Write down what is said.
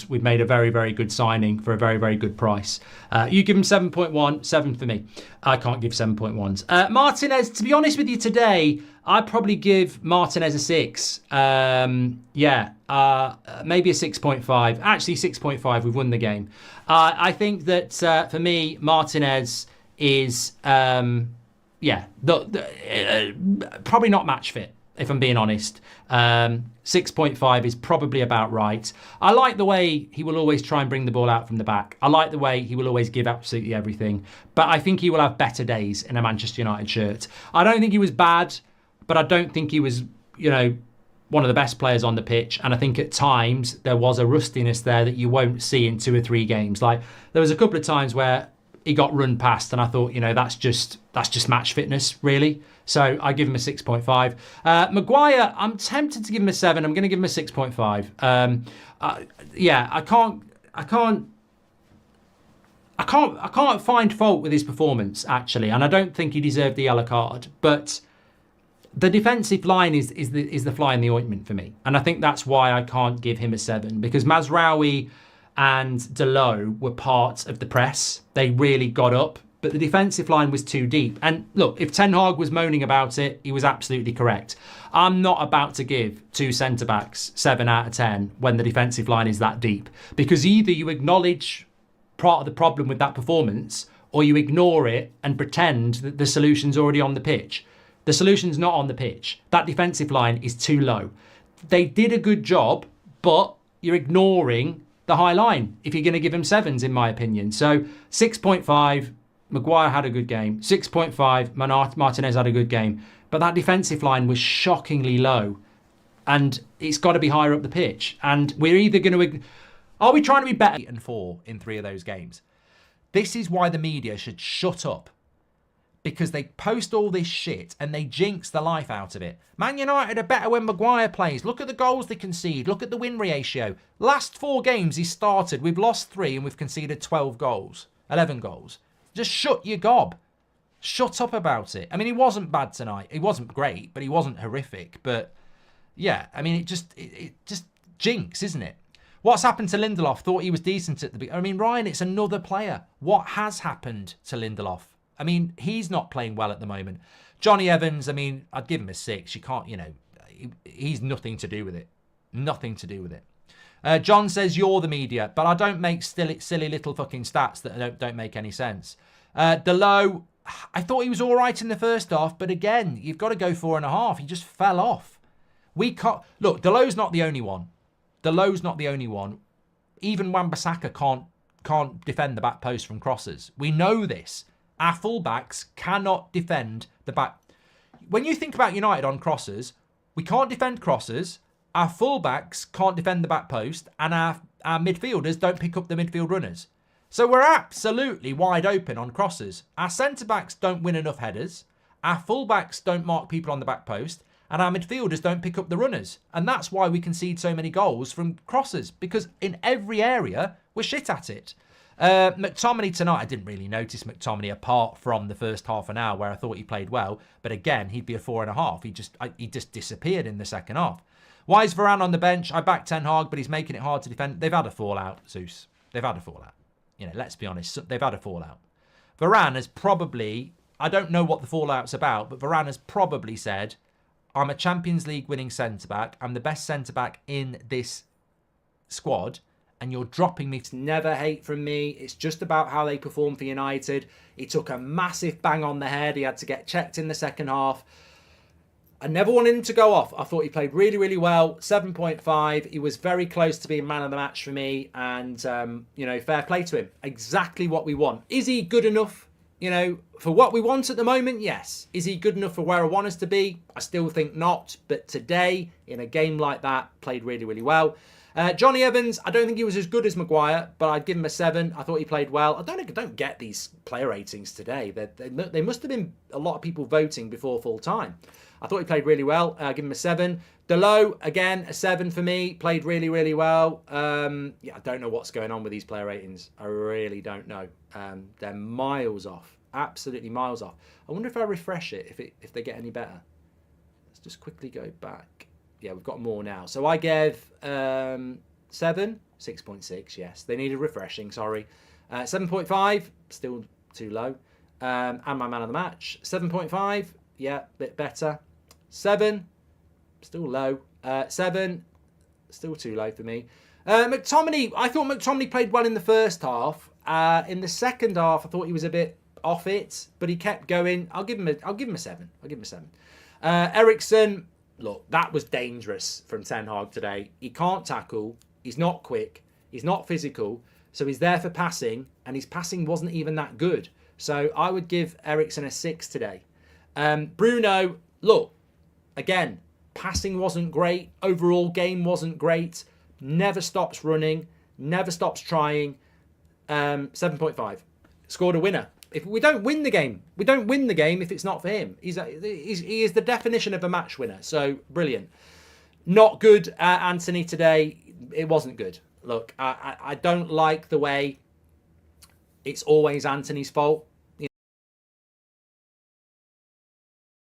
we've made a very, very good signing for a very, very good price. You give him 7.1, 7 for me. I can't give 7.1s. Martinez, to be honest with you today, I'd probably give Martinez a 6. Maybe a 6.5. Actually, 6.5. We've won the game. I think that for me, Martinez is, probably not match fit, if I'm being honest. 6.5 is probably about right. I like the way he will always try and bring the ball out from the back. I like the way he will always give absolutely everything. But I think he will have better days in a Manchester United shirt. I don't think he was bad, but I don't think he was, one of the best players on the pitch. And I think at times there was a rustiness there that you won't see in 2 or 3 games. Like there was a couple of times where he got run past and I thought, that's just match fitness, really. So I give him a 6.5. Maguire, I'm tempted to give him a 7. I'm going to give him a 6.5. I can't find fault with his performance, actually, and I don't think he deserved the yellow card. But the defensive line is the fly in the ointment for me, and I think that's why I can't give him a 7, because Mazraoui and Dalot were part of the press. They really got up, but the defensive line was too deep. And look, if Ten Hag was moaning about it, he was absolutely correct. I'm not about to give 2 centre-backs 7 out of 10 when the defensive line is that deep, because either you acknowledge part of the problem with that performance or you ignore it and pretend that the solution's already on the pitch. The solution's not on the pitch. That defensive line is too low. They did a good job, but you're ignoring the high line if you're going to give him 7s, in my opinion. So 6.5, Maguire had a good game. 6.5, Martinez had a good game. But that defensive line was shockingly low. And it's got to be higher up the pitch. And we're either going to... Are we trying to be better? 8 and 4 in 3 of those games. This is why the media should shut up. Because they post all this shit and they jinx the life out of it. Man United are better when Maguire plays. Look at the goals they concede. Look at the win ratio. Last 4 games he started, we've lost 3 and we've conceded 12 goals. 11 goals. Just shut your gob. Shut up about it. I mean, he wasn't bad tonight. He wasn't great, but he wasn't horrific. But yeah, I mean, it just jinx, isn't it? What's happened to Lindelof? Thought he was decent at the beginning. I mean, Ryan, it's another player. What has happened to Lindelof? I mean, he's not playing well at the moment. Johnny Evans, I mean, I'd give him a 6. You can't, he's nothing to do with it. Nothing to do with it. John says, you're the media, but I don't make silly little fucking stats that don't make any sense. Dalot, I thought he was all right in the first half, but again, you've got to go 4.5. He just fell off. We can't... Look, Dalot's not the only one. Dalot's not the only one. Even Wan-Bissaka can't defend the back post from crosses. We know this. Our fullbacks cannot defend the back. When you think about United on crosses, we can't defend crosses, our fullbacks can't defend the back post, and our midfielders don't pick up the midfield runners. So we're absolutely wide open on crosses. Our centre-backs don't win enough headers, our fullbacks don't mark people on the back post, and our midfielders don't pick up the runners. And that's why we concede so many goals from crosses, because in every area, we're shit at it. McTominay tonight, I didn't really notice McTominay apart from the first half an hour where I thought he played well. But again, he'd be a 4.5. He just disappeared in the second half. Why is Varane on the bench? I back Ten Hag, but he's making it hard to defend. They've had a fallout, Zeus. They've had a fallout. Let's be honest. They've had a fallout. Varane has probably, I don't know what the fallout's about, but Varane has probably said, I'm a Champions League winning centre-back. I'm the best centre-back in this squad. And you're dropping me. It's never hate from me. It's just about how they perform for United. He took a massive bang on the head. He had to get checked in the second half. I never wanted him to go off. I thought he played really, really well. 7.5. He was very close to being man of the match for me. And, fair play to him. Exactly what we want. Is he good enough, for what we want at the moment? Yes. Is he good enough for where I want us to be? I still think not. But today, in a game like that, played really, really well. Johnny Evans, I don't think he was as good as Maguire, but I'd give him a 7. I thought he played well. I don't get these player ratings today. They must have been a lot of people voting before full time. I thought he played really well. Give him a 7. Dalot, again, a 7 for me. Played really, really well. I don't know what's going on with these player ratings. I really don't know. They're miles off. Absolutely miles off. I wonder if I refresh it, if they get any better. Let's just quickly go back. Yeah, we've got more now. So I gave 7? 6.6, yes. They needed refreshing, sorry. 7.5, still too low. And my man of the match, 7.5, yeah, bit better. 7, still low. 7, still too low for me. McTominay, I thought McTominay played well in the first half. In the second half, I thought he was a bit off it, but he kept going. I'll give him a 7. I'll give him a 7. Eriksen, look, that was dangerous from Ten Hag today. He can't tackle. He's not quick. He's not physical. So he's there for passing, and his passing wasn't even that good. So I would give Eriksen a 6 today. Bruno, look, again, passing wasn't great. Overall game wasn't great. Never stops running. Never stops trying. 7.5. Scored a winner. If we don't win the game, we don't win the game if it's not for him. He is the definition of a match winner. So brilliant. Not good, Anthony, today. It wasn't good. Look, I don't like the way it's always Anthony's fault.